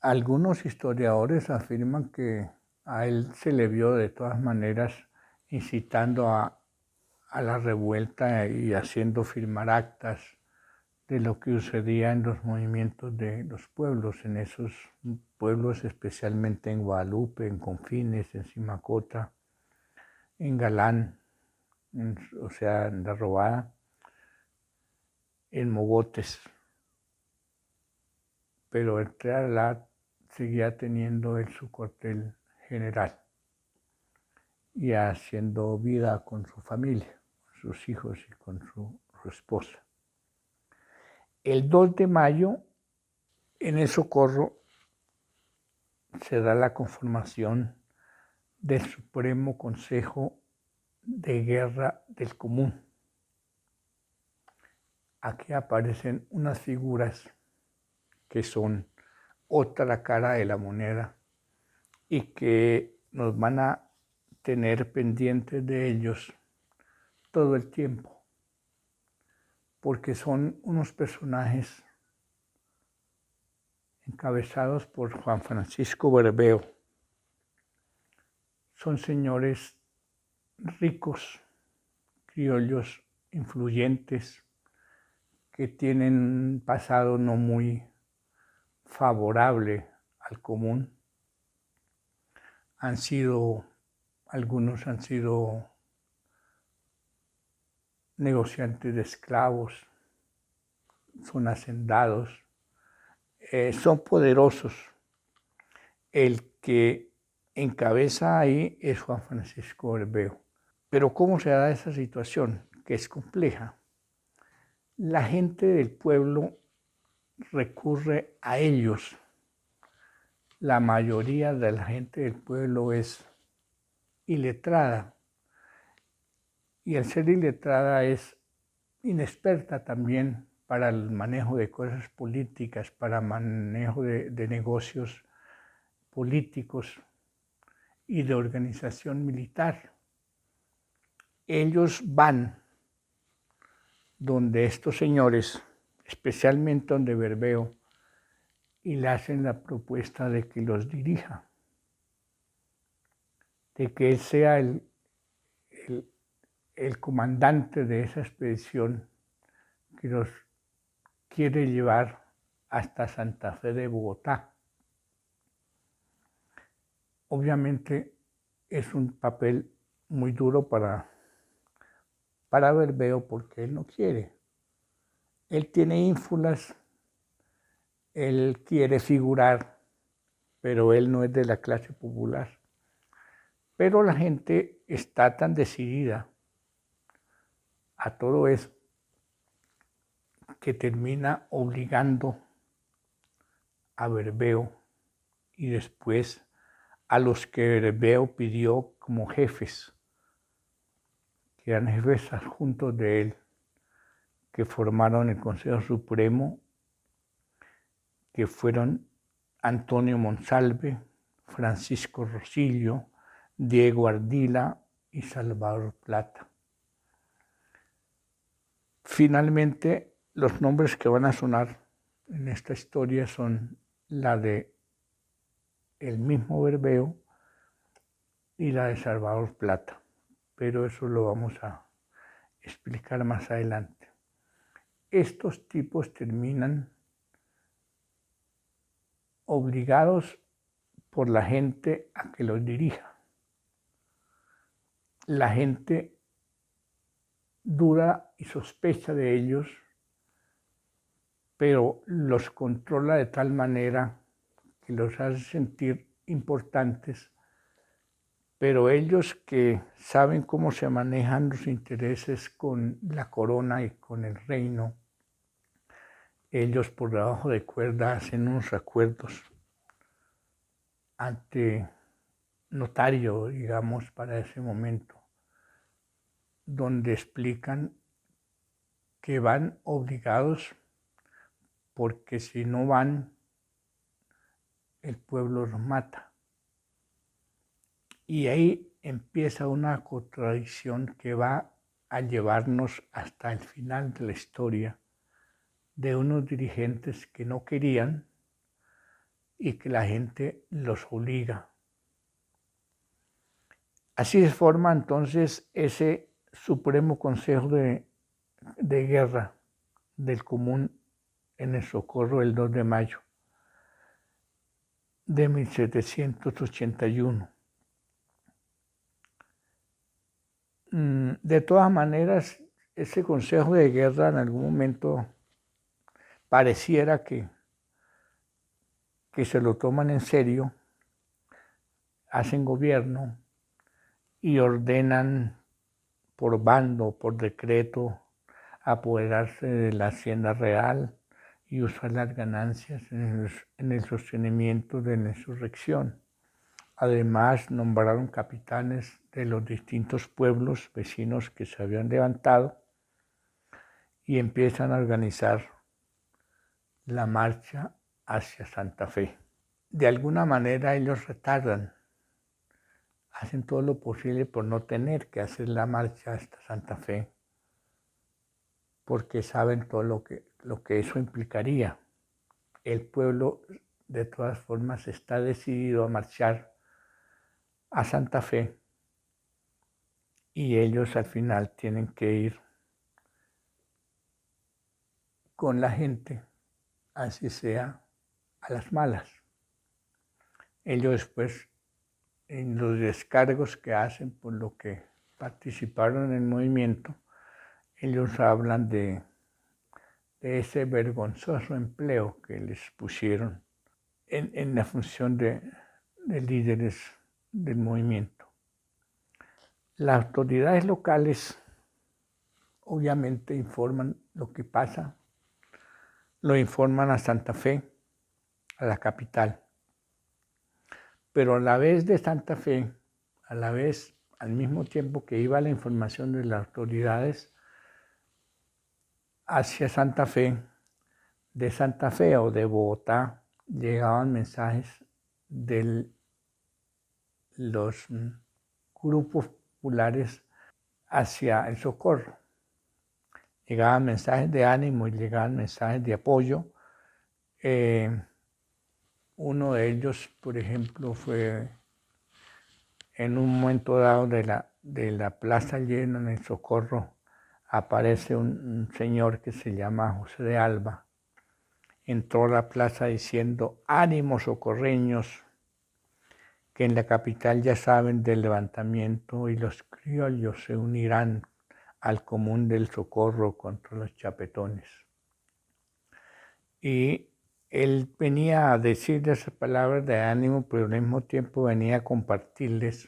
Algunos historiadores afirman que a él se le vio de todas maneras incitando a la revuelta y haciendo firmar actas de lo que sucedía en los movimientos de los pueblos, en esos pueblos, especialmente en Guadalupe, en Confines, en Simacota, en Galán, o sea, en La Robada, en Mogotes. Pero el Charalá seguía teniendo su cuartel general y haciendo vida con su familia, con sus hijos y con su esposa. El 2 de mayo, en el Socorro, se da la conformación del Supremo Consejo de Guerra del Común. Aquí aparecen unas figuras que son otra cara de la moneda y que nos van a tener pendientes de ellos todo el tiempo, porque son unos personajes encabezados por Juan Francisco Bermeo. Son señores ricos, criollos, influyentes, que tienen un pasado no muy favorable al común algunos han sido negociantes de esclavos, son hacendados, son poderosos. El que encabeza ahí es Juan Francisco Bermeo. Pero ¿cómo se da esa situación? Que es compleja. La gente del pueblo recurre a ellos. La mayoría de la gente del pueblo es iletrada. Y al ser iletrada es inexperta también para el manejo de cosas políticas, para manejo de negocios políticos y de organización militar. Ellos van donde estos señores, especialmente donde Bermeo, y le hacen la propuesta de que los dirija, de que él sea el comandante de esa expedición que los quiere llevar hasta Santa Fe de Bogotá. Obviamente es un papel muy duro para Bermeo porque él no quiere. Él tiene ínfulas, él quiere figurar, pero él no es de la clase popular. Pero la gente está tan decidida a todo eso que termina obligando a Bermeo y después a los que Bermeo pidió como jefes, que eran jefes adjuntos de él, que formaron el Consejo Supremo, que fueron Antonio Monsalve, Francisco Rosillo, Diego Ardila y Salvador Plata. Finalmente, los nombres que van a sonar en esta historia son la de el mismo Bermeo y la de Salvador Plata, pero eso lo vamos a explicar más adelante. Estos tipos terminan obligados por la gente a que los dirija. La gente duda y sospecha de ellos, pero los controla de tal manera que los hace sentir importantes, pero ellos que saben cómo se manejan los intereses con la corona y con el reino, ellos por debajo de cuerda hacen unos acuerdos ante notario, digamos, para ese momento, donde explican que van obligados porque si no van, el pueblo los mata. Y ahí empieza una contradicción que va a llevarnos hasta el final de la historia de unos dirigentes que no querían y que la gente los obliga. Así se forma entonces ese Supremo Consejo de Guerra del Común en el Socorro el 2 de mayo de 1781. De todas maneras, ese Consejo de Guerra en algún momento pareciera que se lo toman en serio, hacen gobierno y ordenan por bando, por decreto, apoderarse de la hacienda real y usar las ganancias en el sostenimiento de la insurrección. Además, nombraron capitanes de los distintos pueblos vecinos que se habían levantado y empiezan a organizar la marcha hacia Santa Fe. De alguna manera ellos retardan, hacen todo lo posible por no tener que hacer la marcha hasta Santa Fe, porque saben todo lo que eso implicaría. El pueblo, de todas formas, está decidido a marchar a Santa Fe y ellos al final tienen que ir con la gente, así sea a las malas. Ellos después en los descargos que hacen por lo que participaron en el movimiento, ellos hablan de ese vergonzoso empleo que les pusieron en la función de líderes del movimiento. Las autoridades locales obviamente informan lo que pasa, lo informan a Santa Fe, a la capital. Pero a la vez de Santa Fe, al mismo tiempo que iba la información de las autoridades hacia Santa Fe, de Santa Fe o de Bogotá, llegaban mensajes de los grupos populares hacia el Socorro. Llegaban mensajes de ánimo y llegaban mensajes de apoyo. Uno de ellos, por ejemplo, fue en un momento dado de la plaza llena en el Socorro, aparece un señor que se llama José de Alba. Entró a la plaza diciendo: ánimo, socorreños, que en la capital ya saben del levantamiento y los criollos se unirán al común del Socorro contra los chapetones. Y él venía a decirles esas palabras de ánimo, pero al mismo tiempo venía a compartirles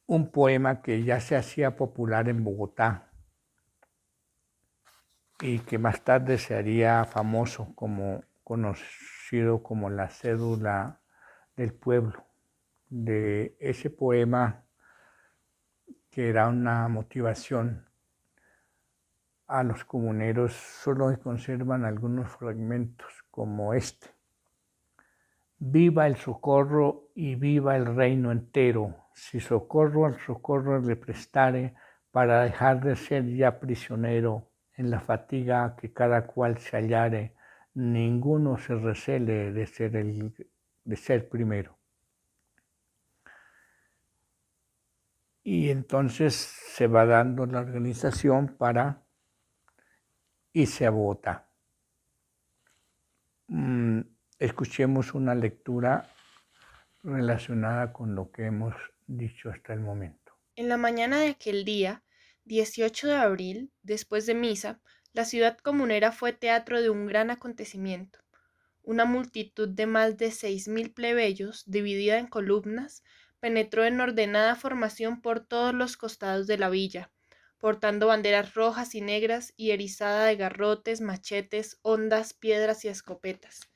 un poema que ya se hacía popular en Bogotá y que más tarde se haría famoso, conocido como la cédula del pueblo. De ese poema, que era una motivación a los comuneros, solo se conservan algunos fragmentos como este: viva el Socorro y viva el reino entero, si socorro al Socorro le prestare, para dejar de ser ya prisionero, en la fatiga que cada cual se hallare, ninguno se recele de ser primero. Y entonces se va dando la organización para irse a Bogotá. Escuchemos una lectura relacionada con lo que hemos dicho hasta el momento. En la mañana de aquel día, 18 de abril, después de misa, la ciudad comunera fue teatro de un gran acontecimiento. Una multitud de más de 6.000 plebeyos, dividida en columnas, penetró en ordenada formación por todos los costados de la villa, portando banderas rojas y negras y erizada de garrotes, machetes, hondas, piedras y escopetas,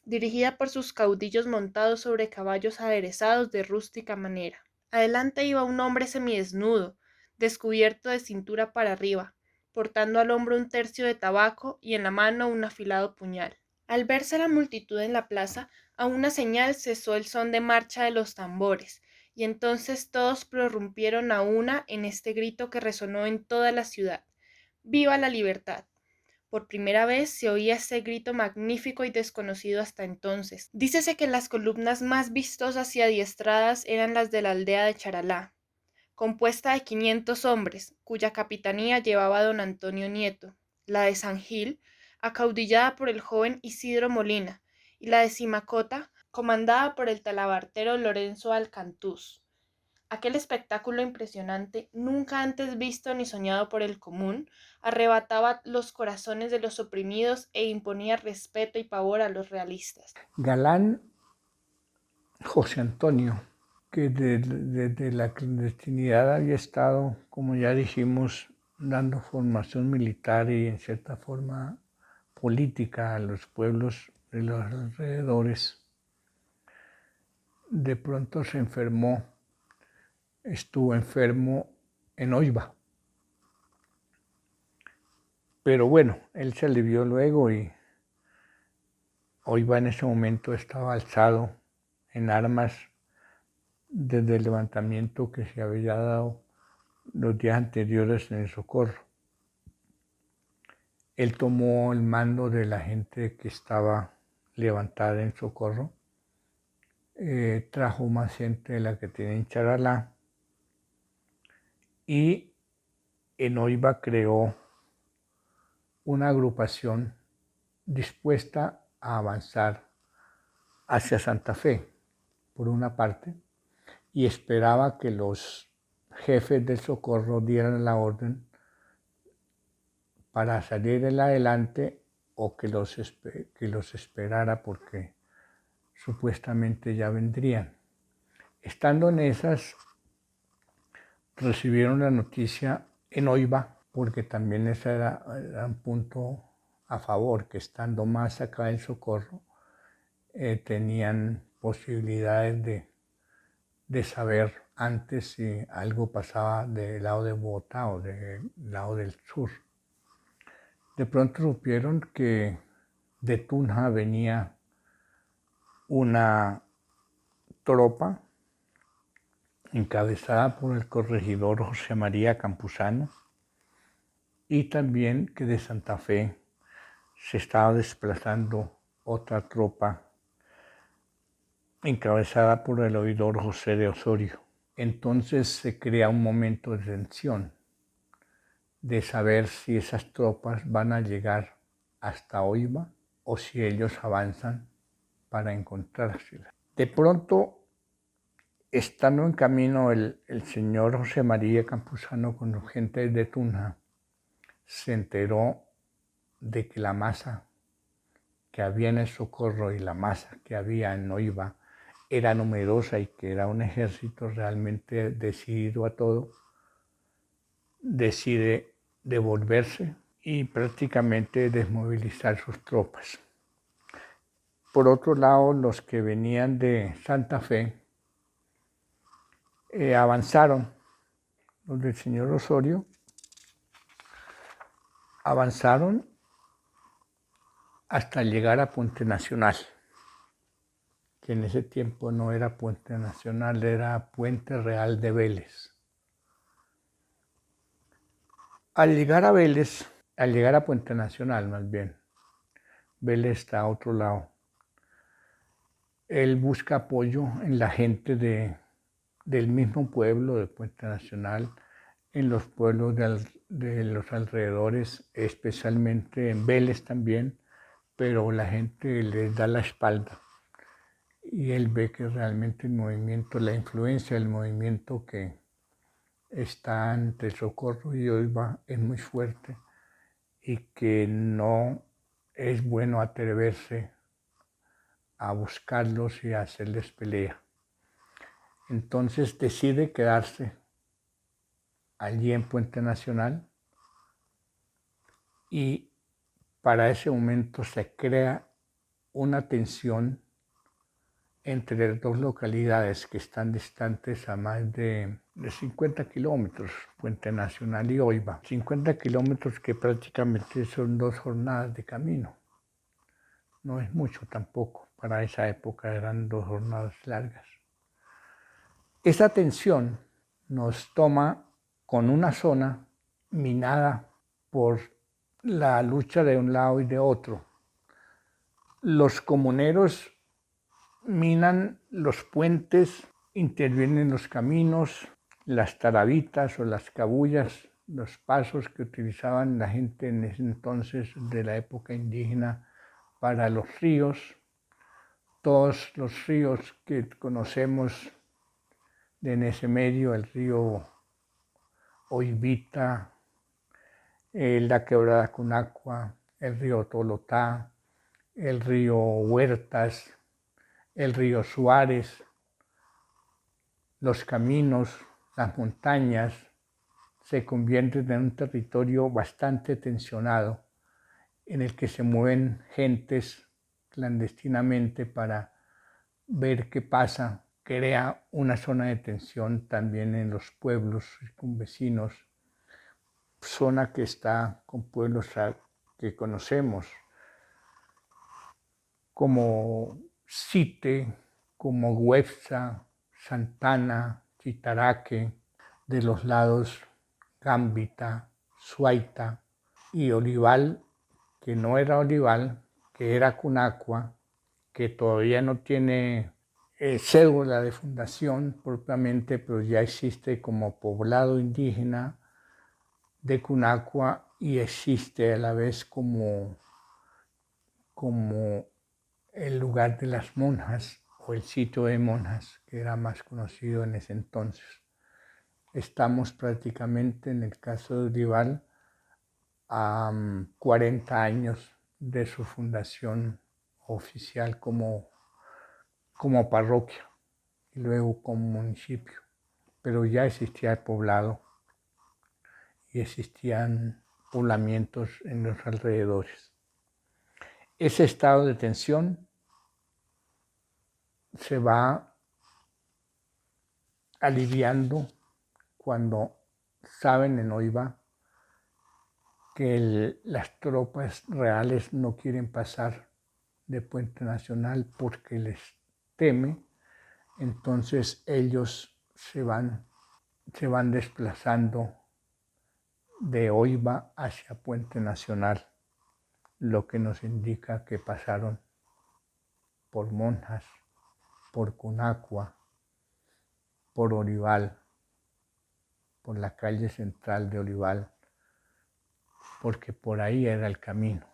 dirigida por sus caudillos montados sobre caballos aderezados de rústica manera. Adelante iba un hombre semidesnudo, descubierto de cintura para arriba, portando al hombro un tercio de tabaco y en la mano un afilado puñal. Al verse la multitud en la plaza, a una señal cesó el son de marcha de los tambores, y entonces todos prorrumpieron a una en este grito que resonó en toda la ciudad: ¡Viva la libertad! Por primera vez se oía ese grito magnífico y desconocido hasta entonces. Dícese que las columnas más vistosas y adiestradas eran las de la aldea de Charalá, compuesta de 500 hombres, cuya capitanía llevaba don Antonio Nieto; la de San Gil, acaudillada por el joven Isidro Molina; y la de Simacota, comandada por el talabartero Lorenzo Alcantús. Aquel espectáculo impresionante, nunca antes visto ni soñado por el común, arrebataba los corazones de los oprimidos e imponía respeto y pavor a los realistas. Galán José Antonio, que desde la clandestinidad había estado, como ya dijimos, dando formación militar y en cierta forma política a los pueblos de los alrededores, de pronto se enfermó. Estuvo enfermo en Oiva. Pero bueno, él se alivió luego y Oiva en ese momento estaba alzado en armas desde el levantamiento que se había dado los días anteriores en el Socorro. Él tomó el mando de la gente que estaba levantada en Socorro, trajo más gente de la que tenía en Charalá, y en Oiva creó una agrupación dispuesta a avanzar hacia Santa Fe, por una parte, y esperaba que los jefes del socorro dieran la orden para salir en adelante o que los esperara porque supuestamente ya vendrían. Estando en esas, recibieron la noticia en Oiva, porque también ese era un punto a favor, que estando más acá del socorro, tenían posibilidades de saber antes si algo pasaba del lado de Bogotá o del lado del sur. De pronto supieron que de Tunja venía una tropa encabezada por el corregidor José María Campuzano, y también que de Santa Fe se estaba desplazando otra tropa encabezada por el oidor José de Osorio. Entonces se crea un momento de tensión, de saber si esas tropas van a llegar hasta Oiva o si ellos avanzan para encontrárselas. De pronto, estando en camino el señor José María Campuzano con los gentes de Tunja, se enteró de que la masa que había en el socorro y la masa que había en Oiva era numerosa y que era un ejército realmente decidido a todo. Decide devolverse y prácticamente desmovilizar sus tropas. Por otro lado, los que venían de Santa Fe avanzaron, los del señor Osorio, avanzaron hasta llegar a Puente Nacional, que en ese tiempo no era Puente Nacional, era Puente Real de Vélez. Al llegar a Puente Nacional más bien, Vélez está a otro lado, él busca apoyo en la gente del mismo pueblo de Puente Nacional, en los pueblos de los alrededores, especialmente en Vélez también, pero la gente les da la espalda y él ve que realmente el movimiento, la influencia del movimiento que está entre Socorro y Oiva es muy fuerte y que no es bueno atreverse a buscarlos y a hacerles pelea. Entonces decide quedarse allí en Puente Nacional y para ese momento se crea una tensión entre dos localidades que están distantes a más de 50 kilómetros, Puente Nacional y Oiva. 50 kilómetros que prácticamente son 2 jornadas de camino. No es mucho tampoco, para esa época eran 2 jornadas largas. Esa tensión nos toma con una zona minada por la lucha de un lado y de otro. Los comuneros minan los puentes, intervienen los caminos, las tarabitas o las cabullas, los pasos que utilizaban la gente en ese entonces de la época indígena para los ríos. Todos los ríos que conocemos en ese medio, el río Oivita, la quebrada Cunacua, el río Tolotá, el río Huertas, el río Suárez, los caminos, las montañas, se convierten en un territorio bastante tensionado en el que se mueven gentes clandestinamente para ver qué pasa. Crea una zona de tensión también en los pueblos circunvecinos, zona que está con pueblos que conocemos, como Site, como Güepsa, Santana, Chitaraque, de los lados Gambita, Suaita y Olival, que no era Olival, que era Cunacua, que todavía no tiene cédula de fundación propiamente, pero ya existe como poblado indígena de Cunacua y existe a la vez como el lugar de las monjas o el sitio de monjas, que era más conocido en ese entonces. Estamos prácticamente, en el caso de Olival, a 40 años de su fundación oficial como parroquia y luego como municipio, pero ya existía el poblado y existían poblamientos en los alrededores. Ese estado de tensión se va aliviando cuando saben en Oiva que las tropas reales no quieren pasar de Puente Nacional porque les teme, entonces ellos se van desplazando de Oiva hacia Puente Nacional, lo que nos indica que pasaron por Monjas, por Cunacua, por Olival, por la calle central de Olival, porque por ahí era el camino.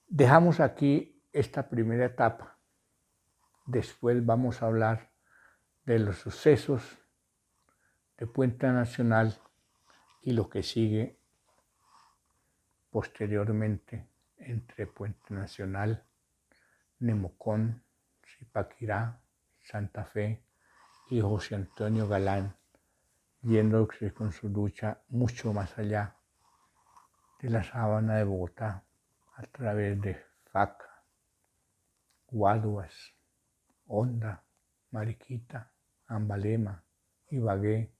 Dejamos aquí esta primera etapa. Después vamos a hablar de los sucesos de Puente Nacional y lo que sigue posteriormente entre Puente Nacional, Nemocón, Zipaquirá, Santa Fe y José Antonio Galán, yéndose con su lucha mucho más allá de la sabana de Bogotá, a través de Faca, Guaduas, Honda, Mariquita, Ambalema, Ibagué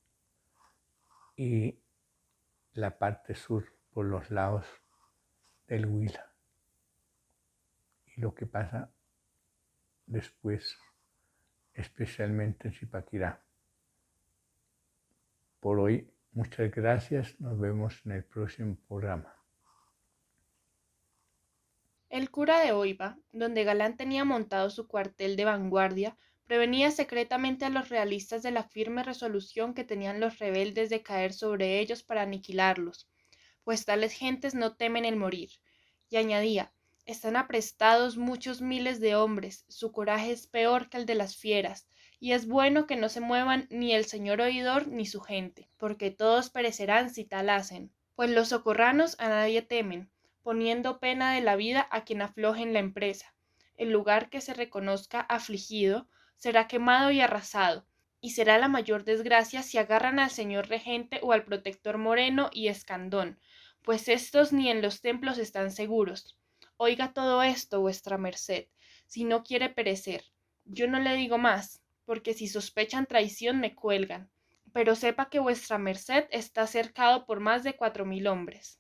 y la parte sur por los lados del Huila. Y lo que pasa después, especialmente en Zipaquirá. Por hoy, muchas gracias. Nos vemos en el próximo programa. El cura de Oiva, donde Galán tenía montado su cuartel de vanguardia, prevenía secretamente a los realistas de la firme resolución que tenían los rebeldes de caer sobre ellos para aniquilarlos, pues tales gentes no temen el morir, y añadía: están aprestados muchos miles de hombres, su coraje es peor que el de las fieras, y es bueno que no se muevan ni el señor oidor ni su gente, porque todos perecerán si tal hacen, pues los socorranos a nadie temen, poniendo pena de la vida a quien afloje en la empresa. El lugar que se reconozca afligido será quemado y arrasado, y será la mayor desgracia si agarran al señor regente o al protector Moreno y Escandón, pues éstos ni en los templos están seguros. Oiga todo esto, vuestra merced, si no quiere perecer. Yo no le digo más, porque si sospechan traición me cuelgan, pero sepa que vuestra merced está cercado por más de 4000 hombres.